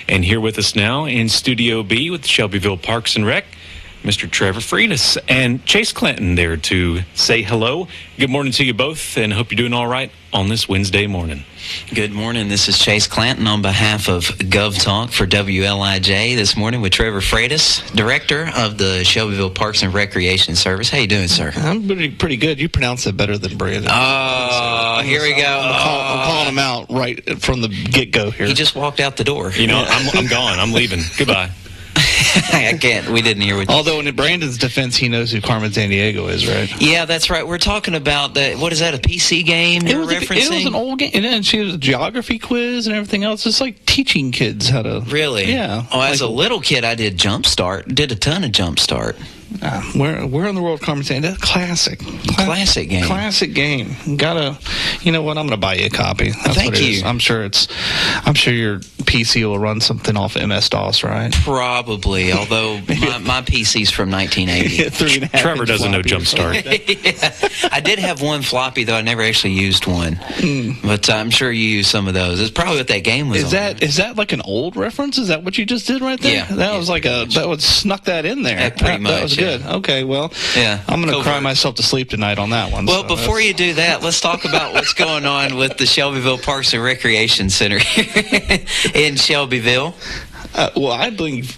And here with us now in Studio B with Shelbyville Parks and Rec, Mr. Trevor Freitas and Chase Clinton there to say hello. Good morning to you both, and hope you're doing all right on this Wednesday morning. Good morning. This is Chase Clinton on behalf of Gov Talk for WLIJ this morning with Trevor Freitas, Director of the Shelbyville Parks and Recreation Service. How you doing, sir? I'm pretty good. You pronounce it better than Brandon. Oh, here we go. I'm calling him out right from the get-go here. He just walked out the door. You know, I'm gone. I'm leaving. Goodbye. I can't. We didn't hear what you Although in Brandon's defense, he knows who Carmen Sandiego is, right? Yeah, that's right. We're talking about that. What is that, a PC game you're referencing? It was an old game. And she was a geography quiz and everything else. It's like teaching kids how to... Really? Yeah. Oh, as a little kid, I did Jumpstart. Did a ton of Jumpstart. Where in the world, Carmen Sandiego? Classic game. Classic game. You know what? I'm gonna buy you a copy. That's Thank what it you. Is. I'm sure your PC will run something off MS-DOS, right? Probably. Although my PC's from 1980. Trevor doesn't know Jumpstart. Yeah. I did have one floppy, though I never actually used one. But I'm sure you used some of those. It's probably what that game was. Is that like an old reference? Is that what you just did right there? Yeah. That would snuck that in there. Pretty much. That was good. Okay, well, yeah. I'm going to cry myself to sleep tonight on that one. Well, before you do that, let's talk about what's going on with the Shelbyville Parks and Recreation Center in Shelbyville. Well, I believe,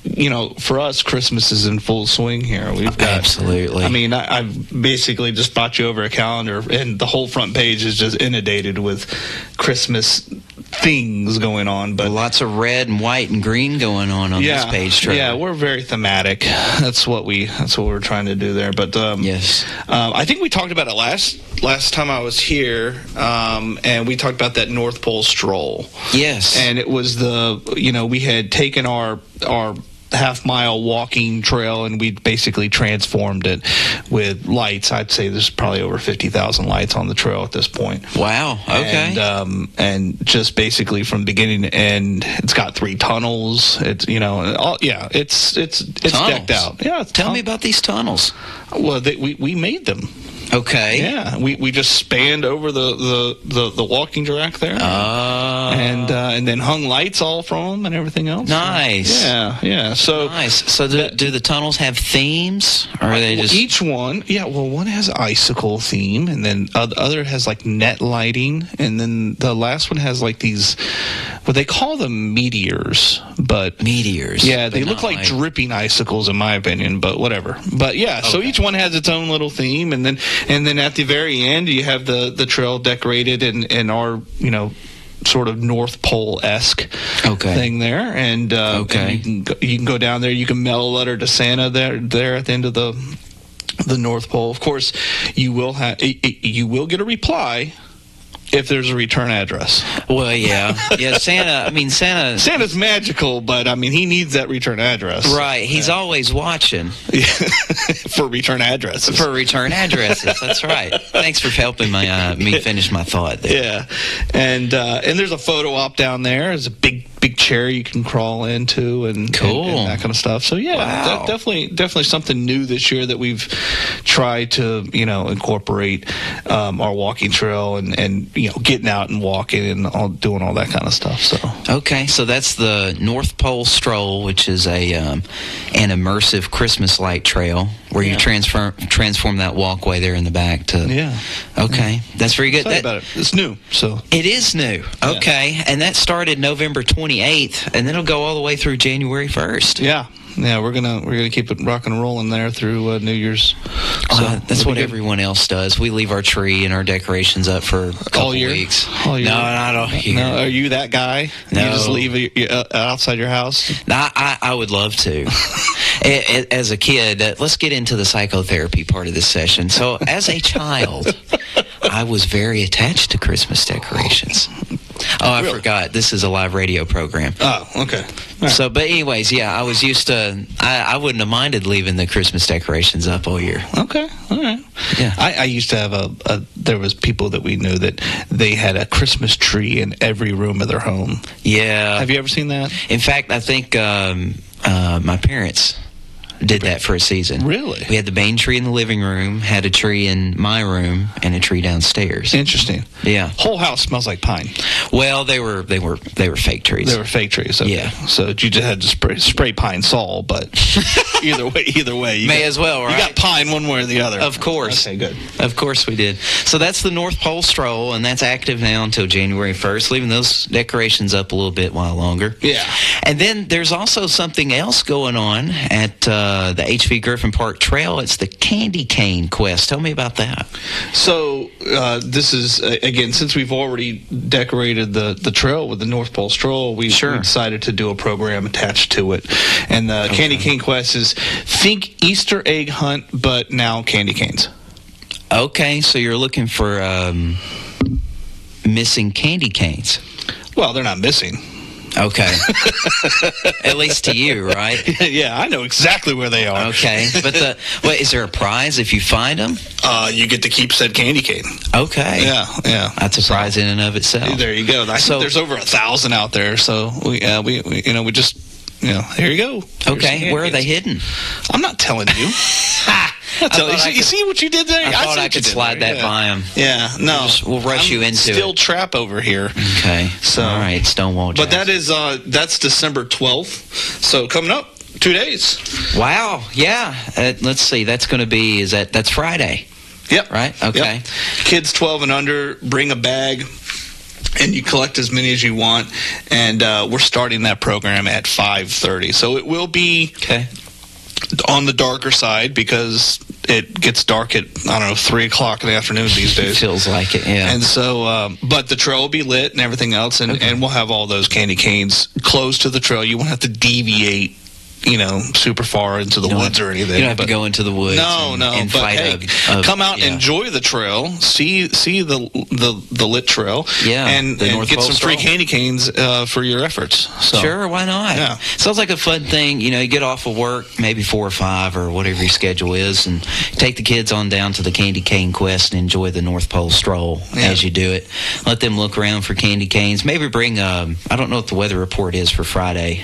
for us, Christmas is in full swing here. We've got, absolutely. I mean, I've basically just brought you over a calendar, and the whole front page is just inundated with Christmas things going on. But lots of red and white and green going on this page, Trevor. Yeah, we're very thematic. That's what we're trying to do there. But yes, I think we talked about it last time I was here, and we talked about that North Pole stroll. Yes, and it was we had taken our half-mile walking trail, and we basically transformed it with lights. I'd say there's probably over 50,000 lights on the trail at this point. Wow. Okay. And just basically from beginning to end, it's got 3 tunnels. It's it's decked out. Yeah. Tell me about these tunnels. Well, we made them. Okay. Yeah, we just spanned over the walking track there, and then hung lights all from them and everything else. Nice. Yeah. So nice. So do the tunnels have themes, or are they just each one? Yeah. Well, one has icicle theme, and then other has like net lighting, and then the last one has like these. Well, they call them meteors, but meteors. Yeah, they look like dripping icicles, in my opinion. But whatever. But yeah, so each one has its own little theme, and then at the very end, you have the trail decorated in our sort of North Pole-esque thing there, and you can go down there. You can mail a letter to Santa there at the end of the North Pole. Of course, you will get a reply if there's a return address. Well, yeah. Santa's magical, but he needs that return address. Right. He's always watching. For return addresses. That's right. Thanks for helping me finish my thought there. Yeah. And there's a photo op down there. There's a big chair you can crawl into and that kind of stuff. So yeah, definitely something new this year that we've tried to incorporate our walking trail and getting out and walking and doing all that kind of stuff. So that's the North Pole Stroll, which is an immersive Christmas light trail where you transform that walkway there in the back to that's very good. About it. It's new, so it is new. Okay, and that started November 28th, and then it'll go all the way through January 1st. Yeah, we're gonna keep it rocking and rolling there through New Year's. So that's what everyone else does. We leave our tree and our decorations up for a couple weeks. All year. No, not all year. No, are you that guy? No. You just leave it outside your house? No, I would love to. As a kid, let's get into the psychotherapy part of this session. So, as a child, I was very attached to Christmas decorations. Oh, I forgot. This is a live radio program. Oh, okay. Right. So, but anyways, I was used to. I wouldn't have minded leaving the Christmas decorations up all year. Okay, all right. Yeah, I used to have there was people that we knew that they had a Christmas tree in every room of their home. Yeah. Have you ever seen that? In fact, I think my parents did that for a season. Really? We had the main tree in the living room, had a tree in my room, and a tree downstairs. Interesting. Yeah. Whole house smells like pine. Well, they were fake trees. They were fake trees. Okay. Yeah. So you just had to spray pine sol, but either way, you May as well, right? You got pine one way or the other. Of course. Okay, good. Of course we did. So that's the North Pole Stroll, and that's active now until January 1st, leaving those decorations up a little bit while longer. Yeah. And then there's also something else going on at the HV Griffin Park Trail. It's the Candy Cane Quest. Tell me about that. So this is, again, since we've already decorated the trail with the North Pole Stroll, we decided to do a program attached to it. And the Candy Cane Quest is, think Easter egg hunt, but now candy canes. Okay, so you're looking for missing candy canes. Well, they're not missing. Okay. At least to you, right? Yeah, I know exactly where they are. Okay. But is there a prize if you find them? You get to keep said candy cane. Okay. Yeah. That's a prize in and of itself. There you go. I think there's over 1,000 out there, so we just, here you go. Okay. Where are they hidden? I'm not telling you. You see what you did there? I thought I could slide that by him. Yeah, no. We'll rush you into Steel trap over here. Okay. So, all right, Stonewall Jackson. But that's December 12th. So coming up, 2 days. Wow. Yeah. Let's see. That's going to be, that's Friday. Yep. Right? Okay. Yep. Kids 12 and under, bring a bag. And you collect as many as you want. And we're starting that program at 5:30. So it will be on the darker side because it gets dark at, 3 o'clock in the afternoon these days. It feels like it, yeah. And so, but the trail will be lit and everything else, and we'll have all those candy canes close to the trail. You won't have to deviate, super far into the woods or anything. You don't have to go into the woods. No. And but fight hey, come out, enjoy the trail, see the lit trail, and get some free candy canes for your efforts. So. Sure, why not? Yeah. Sounds like a fun thing. You get off of work, maybe 4 or 5 or whatever your schedule is, and take the kids on down to the Candy Cane Quest and enjoy the North Pole Stroll as you do it. Let them look around for candy canes. Maybe bring, I don't know what the weather report is for Friday.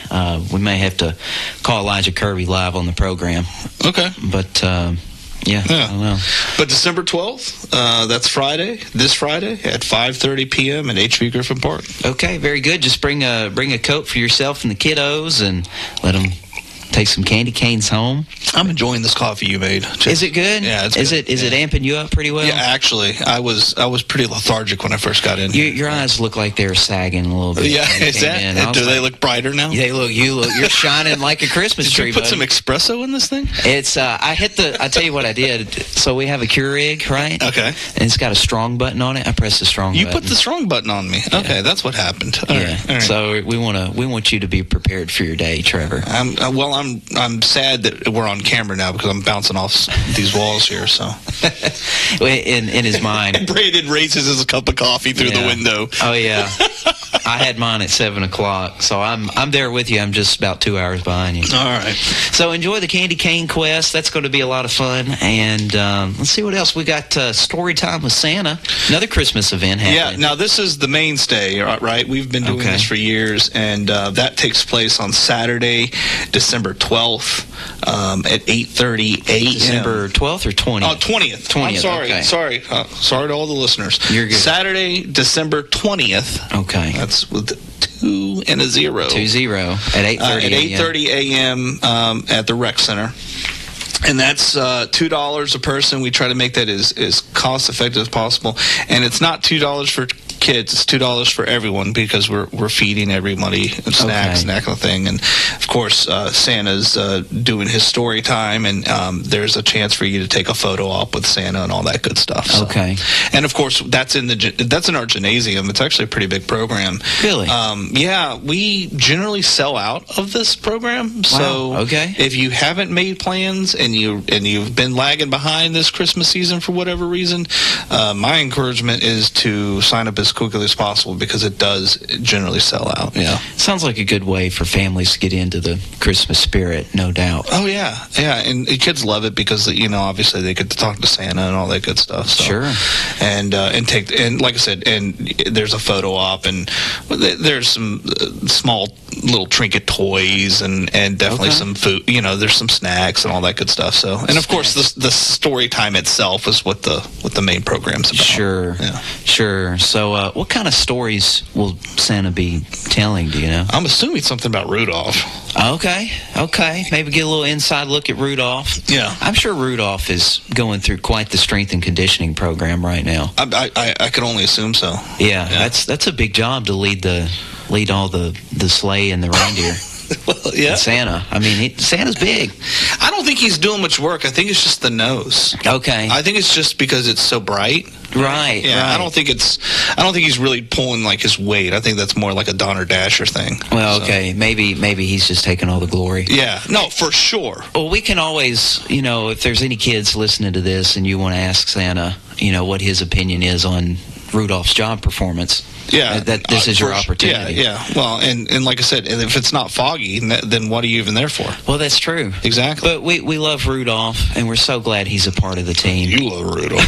We may have to call Elijah Kirby live on the program. Okay. But, I don't know. But December 12th, that's Friday, this Friday at 5:30 p.m. at HV Griffin Park. Okay, very good. Just bring a coat for yourself and the kiddos and let them take some candy canes home. I'm enjoying this coffee you made. Is it good? Yeah, it's good. Is it amping you up pretty well? Yeah, actually, I was pretty lethargic when I first got in. Your eyes look like they're sagging a little bit. Yeah, is that? Do they look brighter now? You're shining like a Christmas tree. Did you put some espresso in this thing? It's I tell you what I did. So we have a Keurig, right? Okay. And it's got a strong button on it. I pressed the strong button. You put the strong button on me. Yeah. Okay, that's what happened. All right. So we want you to be prepared for your day, Trevor. I'm sad that we're on camera now because I'm bouncing off these walls here. So, in his mind, and Brandon raises his cup of coffee through the window. Oh yeah, I had mine at 7 o'clock, so I'm there with you. I'm just about 2 hours behind you. All right. So enjoy the Candy Cane Quest. That's going to be a lot of fun. And let's see what else we got. Story time with Santa, another Christmas event happening. Yeah. Now this is the mainstay, right? We've been doing this for years, and that takes place on Saturday, December 12th. At 8:30 a.m. December 12th or 20th? Oh, 20th. 20th. I'm sorry. Okay. Sorry to all the listeners. You're good. Saturday, December 20th. Okay. That's with 2 and a 0. 2-0 at 8:30 at 8:30 a.m. At the rec center. And that's $2 a person. We try to make that as cost effective as possible. And it's not $2 for kids, it's $2 for everyone because we're feeding everybody snacks and that kind of thing. And of course, Santa's doing his story time, and there's a chance for you to take a photo op with Santa and all that good stuff. So. Okay. And of course, that's in our gymnasium. It's actually a pretty big program. Really? Yeah, we generally sell out of this program. So if you haven't made plans and you've been lagging behind this Christmas season for whatever reason, my encouragement is to sign up as quickly as possible because it does generally sell out. Yeah. Sounds like a good way for families to get into the Christmas spirit, no doubt. Oh yeah, and the kids love it because obviously they get to talk to Santa and all that good stuff. So. Sure. And like I said, and there's a photo op and there's some small little trinket toys and definitely some food. There's some snacks and all that good stuff. So, and of course, the story time itself is what the main program's about. Sure. So, what kind of stories will Santa be telling? Do you know? I'm assuming something about Rudolph. Okay. Maybe get a little inside look at Rudolph. Yeah. I'm sure Rudolph is going through quite the strength and conditioning program right now. I can only assume so. Yeah. That's a big job to lead all the sleigh and the reindeer. Well, yeah. And Santa. I mean, Santa's big. I don't think he's doing much work. I think it's just the nose. Okay. I think it's just because it's so bright. Right. Yeah. Right. I don't think he's really pulling like his weight. I think that's more like a Donner Dasher thing. Well, okay. Maybe he's just taking all the glory. Yeah. No, for sure. Well, we can always, if there's any kids listening to this and you want to ask Santa, what his opinion is on Rudolph's job performance. Yeah, this is your opportunity. Yeah. Well, and like I said, if it's not foggy, then what are you even there for? Well, that's true. Exactly. But we love Rudolph, and we're so glad he's a part of the team. You love Rudolph.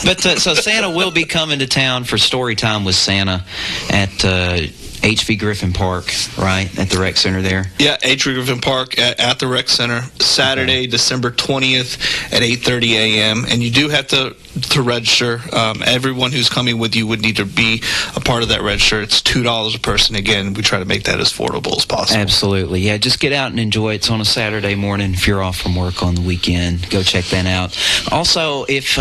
But so Santa will be coming to town for story time with Santa at HV Griffin Park, right, at the rec center there. Yeah, HV Griffin Park at the rec center, Saturday, December 20th at 8:30 a.m. And you do have to register. Everyone who's coming with you would need to be a part of that register. It's $2 a person. Again, we try to make that as affordable as possible. Absolutely. Yeah, just get out and enjoy it. It's on a Saturday morning. If you're off from work on the weekend, go check that out. Also, if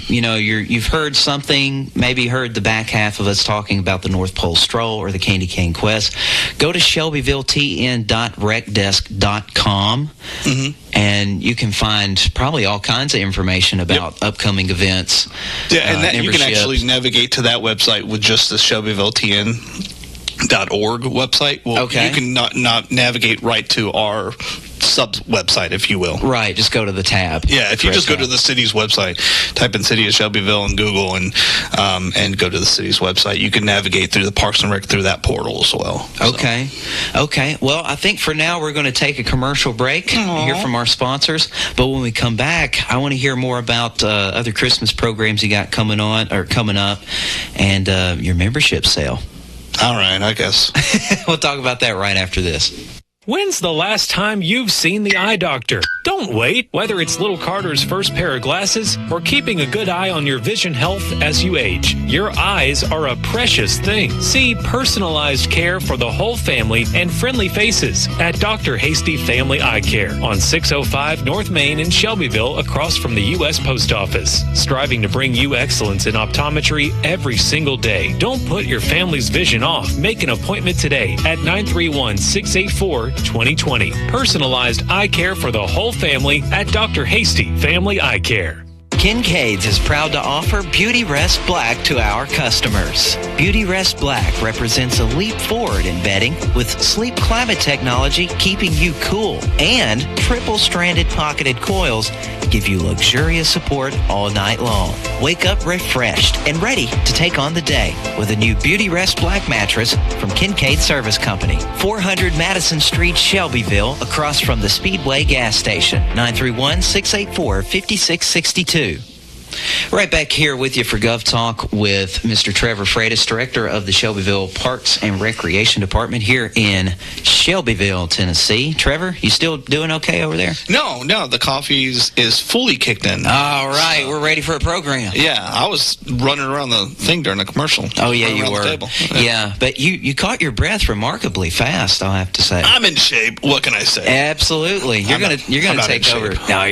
you've heard something, maybe heard the back half of us talking about the North Pole Stroll or the Candy Cane Quest, go to shelbyvilletn.recdesk.com. And you can find probably all kinds of information about upcoming events. Yeah, and you can actually navigate to that website with just the ShelbyvilleTN.org website. Well, you can not navigate right to our sub-website, if you will. Right, just go to the tab. Yeah, if you just go to the city's website, type in City of Shelbyville in Google and go to the city's website, you can navigate through the Parks and Rec through that portal as well. Okay. Well, I think for now we're going to take a commercial break, hear from our sponsors, but when we come back, I want to hear more about other Christmas programs you got coming up, and your membership sale. All right, I guess. We'll talk about that right after this. When's the last time you've seen the eye doctor? Don't wait. Whether it's little Carter's first pair of glasses or keeping a good eye on your vision health as you age, your eyes are a precious thing. See personalized care for the whole family and friendly faces at Dr. Hasty Family Eye Care on 605 North Main in Shelbyville, across from the U.S. Post Office. Striving to bring you excellence in optometry every single day. Don't put your family's vision off. Make an appointment today at 931-684-2020. Personalized eye care for the whole family at Dr. Hasty Family Eye Care. Kincaid's is proud to offer Beauty Rest Black to our customers. Beauty Rest Black represents a leap forward in bedding with sleep climate technology keeping you cool, and triple-stranded pocketed coils give you luxurious support all night long. Wake up refreshed and ready to take on the day with a new Beauty Rest Black mattress from Kincaid Service Company, 400 Madison Street, Shelbyville, across from the Speedway gas station, 931-684-5662. Right back here with you for Gov Talk with Mr. Trevor Freitas, Director of the Shelbyville Parks and Recreation Department here in Shelbyville, Tennessee. Trevor, you still doing okay over there? No, the coffee is fully kicked in. All right, we're ready for a program. Yeah, I was running around the thing during the commercial. Oh, yeah, you were. Yeah, but you caught your breath remarkably fast, I'll have to say. I'm in shape. What can I say? Absolutely. You're gonna take over. No,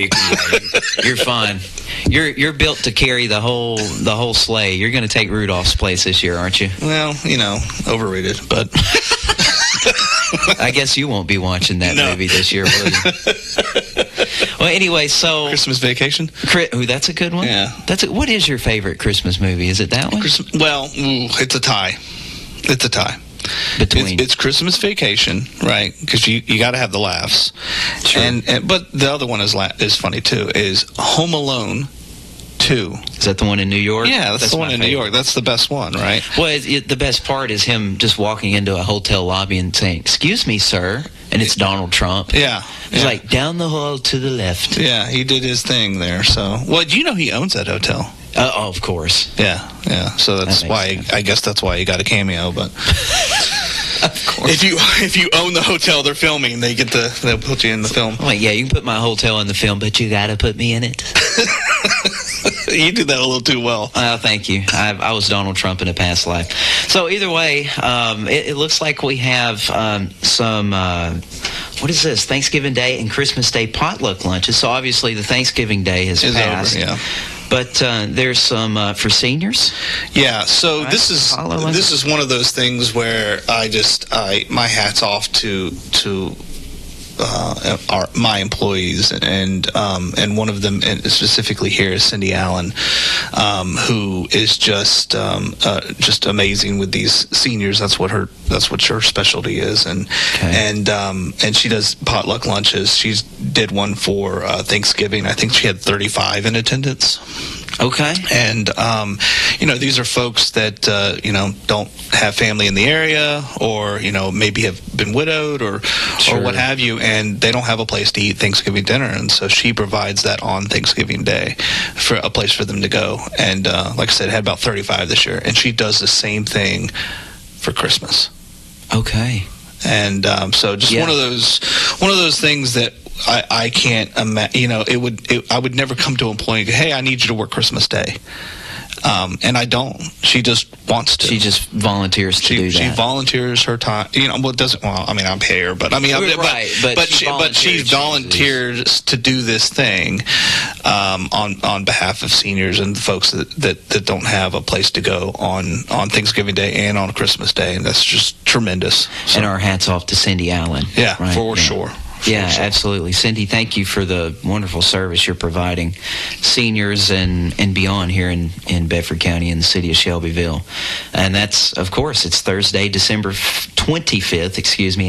you're fine. You're built to carry the whole sleigh. You're going to take Rudolph's place this year, aren't you? Well, overrated, but I guess you won't be watching that movie this year, will you? Well, anyway, so Christmas Vacation. That's a good one. Yeah, what is your favorite Christmas movie? Is it that one? It's a tie. It's a tie. It's Christmas Vacation, right? Because you got to have the laughs. Sure. But the other one is funny too. Is Home Alone 2. Is that the one in New York? Yeah, that's the one in New York. That's the best one, right? Well, the best part is him just walking into a hotel lobby and saying, "Excuse me, sir," and it's Donald Trump. Yeah. He's like, "Down the hall to the left." Yeah, he did his thing there. So, do you know he owns that hotel? Oh, of course. Yeah. So that's why. Sense. I guess that's why he got a cameo. But If you own the hotel they're filming, they'll put you in the film. Well, yeah, you can put my hotel in the film, but you got to put me in it. You do that a little too well. Thank you. I was Donald Trump in a past life. So either way, it looks like we have some, what is this, Thanksgiving Day and Christmas Day potluck lunches. So obviously the Thanksgiving Day has passed. Over, yeah. But there's some for seniors. Yeah, so right. this is one of those things where my hat's off to my employees, and one of them specifically here is Cindy Allen, who is just amazing with these seniors. That's what her specialty is, and she does potluck lunches. She did one for Thanksgiving. I think she had 35 in attendance. Okay. And, these are folks that, don't have family in the area, or, maybe have been widowed or what have you, and they don't have a place to eat Thanksgiving dinner. And so she provides that on Thanksgiving Day for a place for them to go. And, like I said, had about 35 this year. And she does the same thing for Christmas. Okay. And so just one of those things that I can't imagine. I would never come to an employee and go, "Hey, I need you to work Christmas Day," and I don't. She just wants to. She just volunteers to do that. She volunteers her time. It doesn't. Well, I mean, I pay her, but she volunteers to do this thing on behalf of seniors and folks that don't have a place to go on Thanksgiving Day and on Christmas Day, and that's just tremendous. So, and our hats off to Cindy Allen. Yeah, right? For sure. Yeah, absolutely. Cindy, thank you for the wonderful service you're providing seniors and beyond here in Bedford County in the city of Shelbyville. And that's, of course, it's Thursday, December 25th,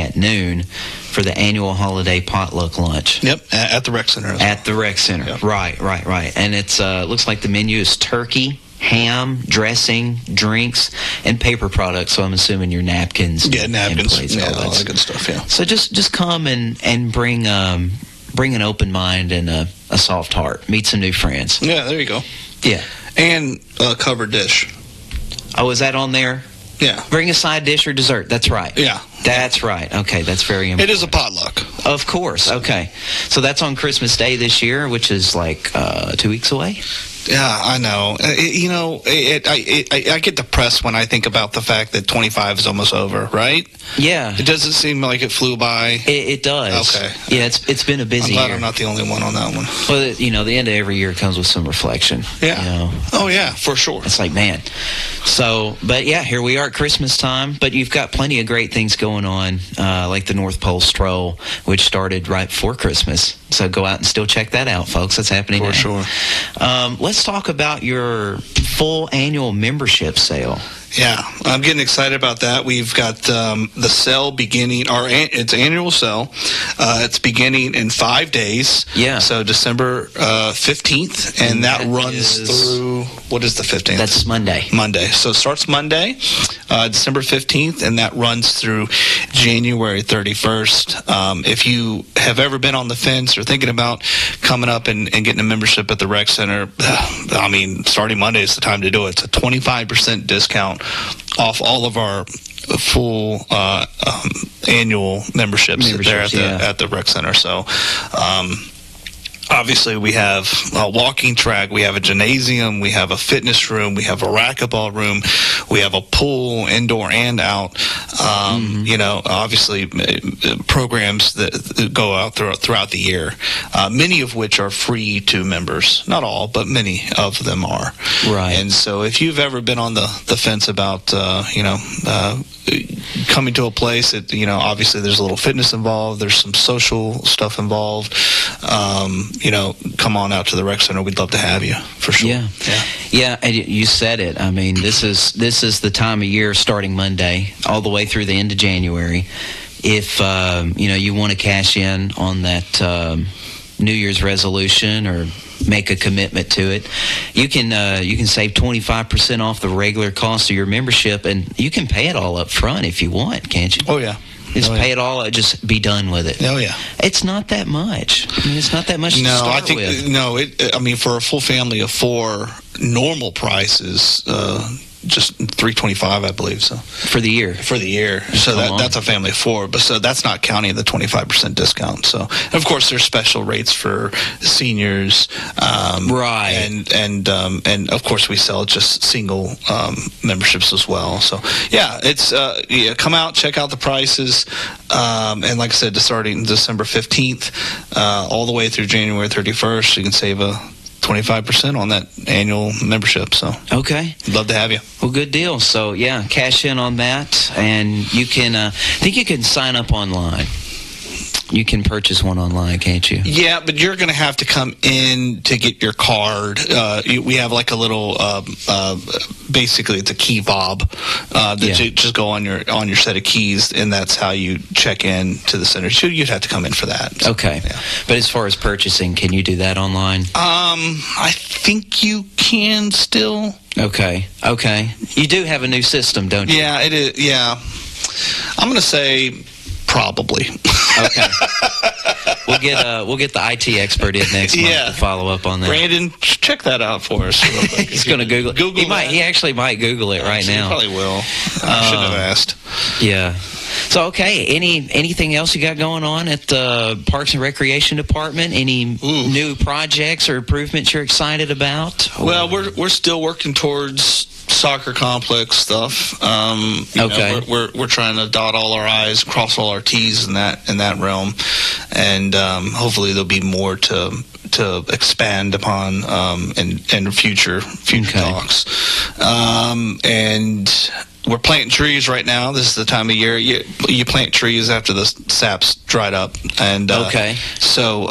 at noon for the annual holiday potluck lunch. Yep, at the rec center. At the rec center. Yep. Right. And it's looks like the menu is turkey, ham, dressing, drinks, and paper products. So I'm assuming your napkins. Yeah, napkins. Plates, all that good stuff. Yeah. So just come and bring an open mind and a soft heart. Meet some new friends. Yeah, there you go. Yeah, and a covered dish. Oh, is that on there? Yeah. Bring a side dish or dessert. That's right. Yeah. That's right. Okay, that's very important. It is a potluck. Of course. Okay. So that's on Christmas Day this year, which is like 2 weeks away. Yeah, I know. I get depressed when I think about the fact that 25 is almost over, right? Yeah. It doesn't seem like it flew by. It does. Okay. Yeah, it's been a busy year. I'm glad I'm not the only one on that one. Well, the end of every year comes with some reflection. Yeah. Oh, yeah, for sure. It's like, man. So, but yeah, here we are at Christmas time, but you've got plenty of great things going on, like the North Pole Stroll, which started right before Christmas. So go out and still check that out, folks. That's happening now. For sure. Let's talk about your full annual membership sale. Yeah, I'm getting excited about that. We've got the sale beginning, it's annual sale. It's beginning in 5 days. Yeah. So December 15th, and that runs through, what is the 15th? That's Monday. So it starts Monday, December 15th, and that runs through January 31st. If you have ever been on the fence or thinking about coming up and getting a membership at the rec center, starting Monday is the time to do it. It's a 25% discount off all of our full annual memberships there at the rec center. So obviously we have a walking track, we have a gymnasium, we have a fitness room, we have a racquetball room, we have a pool, indoor and out. Obviously programs that go out throughout the year, many of which are free to members. Not all, but many of them are. Right. And so if you've ever been on the fence about, coming to a place that, obviously there's a little fitness involved, there's some social stuff involved, come on out to the rec center. We'd love to have you, for sure. Yeah, and you said it. I mean, this is the time of year starting Monday all the way through the end of January. If you want to cash in on that New Year's resolution or make a commitment to it, you can save 25% off the regular cost of your membership, and you can pay it all up front if you want, can't you? Oh yeah. Just pay it all. Just be done with it. Oh yeah. It's not that much. I mean, it's not that much. No, to start I think with. for a full family of four, normal price is just $325, I believe. So for the year. So that's a family of 4, but so that's not counting the 25% discount. So of course there's special rates for seniors, right? And of course we sell just single memberships as well. So yeah, it's come out, check out the prices, and like I said, starting December 15th, all the way through January 31st, you can save a 25% on that annual membership. So okay, love to have you. Well, good deal. So yeah, cash in on that, and you can I think you can sign up online. You can purchase one online, can't you? Yeah, but you're going to have to come in to get your card. We have like a little, basically it's a key fob that you just go on your set of keys, and that's how you check in to the center. So you'd have to come in for that. So, okay. Yeah. But as far as purchasing, can you do that online? I think you can still. Okay. You do have a new system, don't you? Yeah, it is. Yeah. I'm going to say probably. Okay. We'll get the IT expert in next month to follow up on that. Brandon, check that out for us. He's going to Google it. He actually might Google it right now. He probably will. I shouldn't have asked. Yeah. So, okay, anything else you got going on at the Parks and Recreation Department? Any new projects or improvements you're excited about? Well, we're still working towards soccer complex stuff. Okay. We're trying to dot all our I's, cross all our T's in that realm, and hopefully there'll be more to expand upon in future talks. And we're planting trees right now. This is the time of year you plant trees after the sap's dried up, and so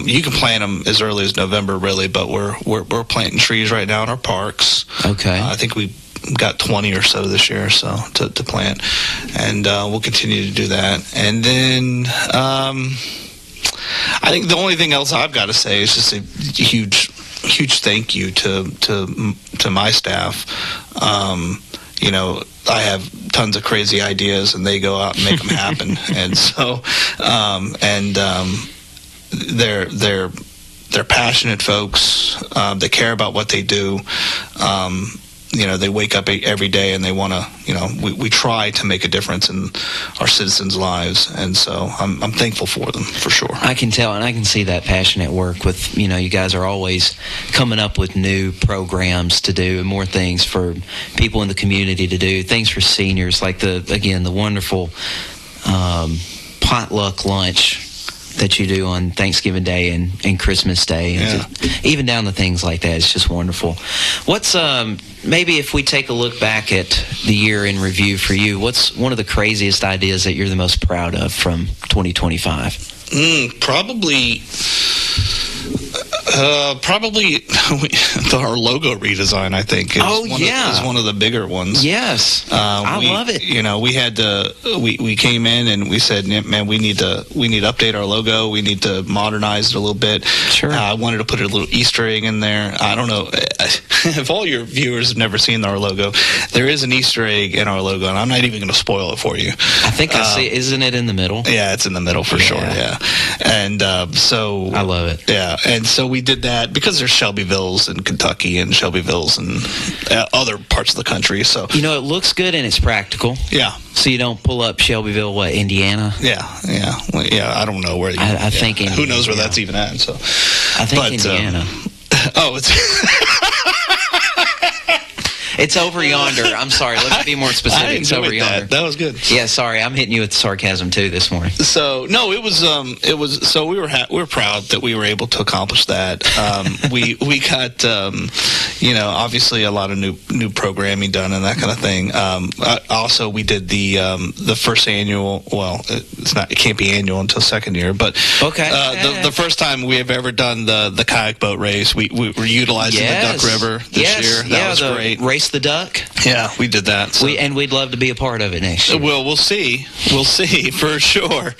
you can plant them as early as November, really. But we're planting trees right now in our parks. Okay, I think we got 20 or so this year, so to plant, and we'll continue to do that. And then I think the only thing else I've got to say is just a huge thank you to my staff. I have tons of crazy ideas, and they go out and make them happen. And so, they're passionate folks. They care about what they do. They wake up every day and they want to, we try to make a difference in our citizens' lives. And so I'm thankful for them, for sure. I can tell, and I can see that passionate work with, you guys are always coming up with new programs to do and more things for people in the community to do, things for seniors, like the wonderful potluck lunch that you do on Thanksgiving Day and Christmas Day, and even down to things like that. It's just wonderful. What's maybe if we take a look back at the year in review for you, what's one of the craziest ideas that you're the most proud of from 2025? Probably our logo redesign, I think, is one of the bigger ones. Yes, I love it. We had to we came in and we said, man, we need to update our logo. We need to modernize it a little bit. Sure. I wanted to put a little Easter egg in there. I don't know if all your viewers have never seen our logo. There is an Easter egg in our logo, and I'm not even going to spoil it for you. I think I see. Isn't it in the middle? Yeah, it's in the middle for sure. Yeah, and so I love it. Yeah, and so we did that because there's Shelbyvilles in Kentucky and Shelbyvilles in other parts of the country. So it looks good and it's practical. Yeah. So you don't pull up Shelbyville, Indiana? Yeah. Well, I don't know where. I think Indiana, who knows where that's even at? So I think Indiana. It's over yonder. I'm sorry. Let's be more specific. It's over yonder. That was good. Yeah, sorry. I'm hitting you with sarcasm too this morning. So no, it was. So we were proud that we were able to accomplish that. We got obviously a lot of new programming done and that kind of thing. Also, we did the first annual. Well, it can't be annual until second year, but the first time we have ever done the kayak boat race, we were utilizing the Duck River this year. That was great. Race the Duck. Yeah, we did that. So. We'd love to be a part of it next year. Well, we'll see for sure.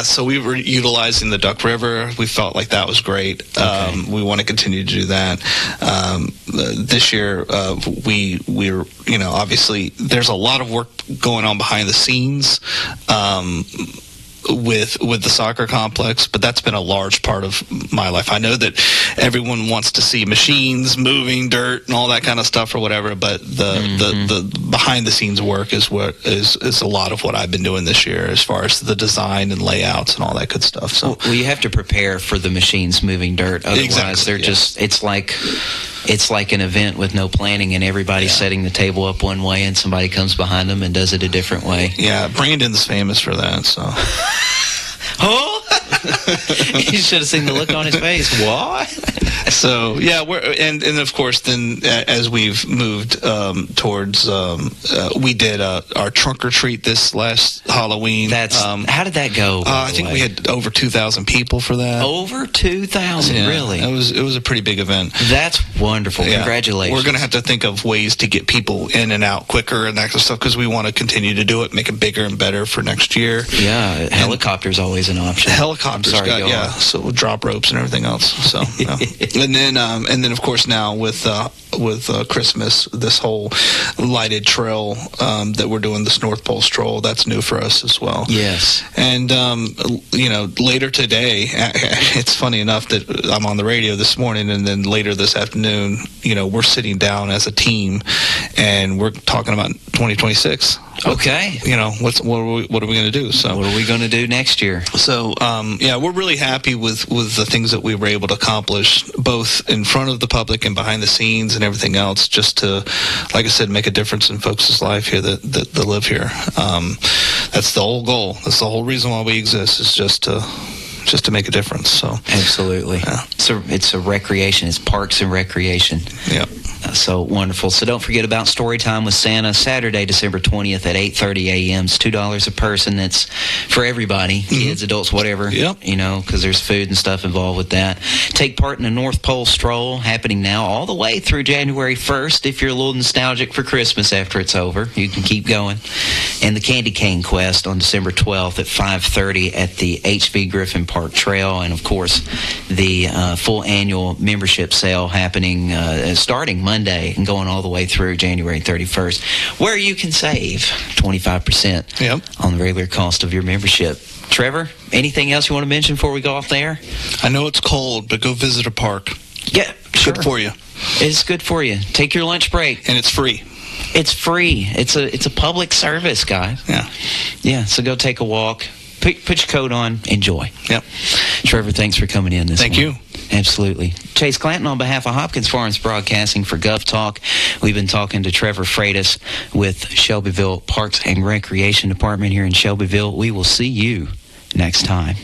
So we were utilizing the Duck River. We felt like that was great. We want to continue to do that. This year, we're obviously there's a lot of work going on behind the scenes. with the soccer complex, but that's been a large part of my life. I know that everyone wants to see machines moving, dirt, and all that kind of stuff or whatever, but the behind the scenes work is what is a lot of what I've been doing this year, as far as the design and layouts and all that good stuff. So well, you have to prepare for the machines moving dirt. Otherwise, exactly, they're just it's like an event with no planning, and everybody's setting the table up one way, and somebody comes behind them and does it a different way. Yeah, Brandon's famous for that. So, oh, you should have seen the look on his face. What? So yeah, and of course then as we've moved towards, we did our trunk or treat this last Halloween. How did that go? I think we had over 2,000 people for that. Over 2,000, really? It was a pretty big event. That's wonderful. Yeah. Congratulations. We're going to have to think of ways to get people in and out quicker and that kind of stuff, because we want to continue to do it, make it bigger and better for next year. Yeah, helicopter's always an option. Helicopters, so with drop ropes and everything else. So, and then of course now with Christmas, this whole lighted trail that we're doing, this North Pole Stroll, that's new for us as well. Yes. And later today, it's funny enough that I'm on the radio this morning, and then later this afternoon, we're sitting down as a team, and we're talking about 2026. Okay. What are we going to do? So what are we going to do next year? So we're really happy with the things that we were able to accomplish, both in front of the public and behind the scenes and everything else, just to, like I said, make a difference in folks' life here that live here. That's the whole goal. That's the whole reason why we exist, is just to make a difference. So absolutely, yeah. It's a recreation. It's parks and recreation. Yeah. So wonderful. So don't forget about Storytime with Santa, Saturday, December 20th at 8:30 a.m. It's $2 a person. That's for everybody, kids, adults, whatever. Yep. Because there's food and stuff involved with that. Take part in the North Pole Stroll, happening now all the way through January 1st. If you're a little nostalgic for Christmas after it's over, you can keep going. And the Candy Cane Quest on December 12th at 5:30 at the HV Griffin Park Trail. And, of course, the full annual membership sale happening starting Monday and going all the way through January 31st, where you can save 25% on the regular cost of your membership. Trevor, anything else you want to mention before we go off there? I know it's cold, but go visit a park. Yeah, sure. Good for you. It's good for you. Take your lunch break. And it's free. It's free. It's a public service, guys. Yeah. Yeah, so go take a walk. Put your coat on. Enjoy. Yep. Trevor, thanks for coming in this Thank morning. you. Absolutely. Chase Clanton on behalf of Hopkins Farms Broadcasting for Gov Talk. We've been talking to Trevor Freitas with Shelbyville Parks and Recreation Department here in Shelbyville. We will see you next time.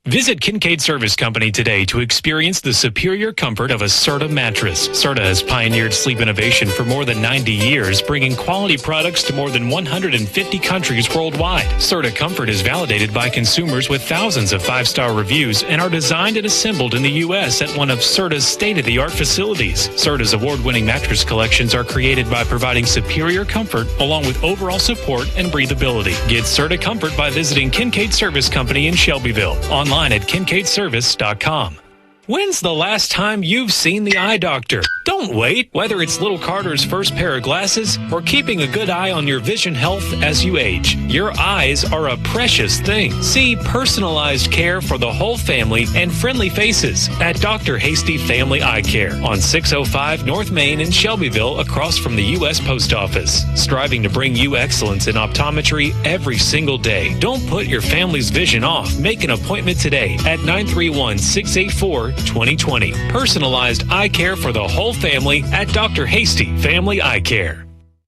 Visit Kincaid Service Company today to experience the superior comfort of a Serta mattress. Serta has pioneered sleep innovation for more than 90 years, bringing quality products to more than 150 countries worldwide. Serta Comfort is validated by consumers with thousands of 5-star reviews and are designed and assembled in the U.S. at one of Serta's state-of-the-art facilities. Serta's award-winning mattress collections are created by providing superior comfort along with overall support and breathability. Get Serta Comfort by visiting Kincaid Service Company in Shelbyville. Online at kincaidservice.com. When's the last time you've seen the eye doctor? Don't wait. Whether it's little Carter's first pair of glasses or keeping a good eye on your vision health as you age, your eyes are a precious thing. See personalized care for the whole family and friendly faces at Dr. Hasty Family Eye Care on 605 North Main in Shelbyville, across from the U.S. Post Office. Striving to bring you excellence in optometry every single day. Don't put your family's vision off. Make an appointment today at 931-684-2020. Personalized eye care for the whole family at Dr. Hasty Family Eye Care.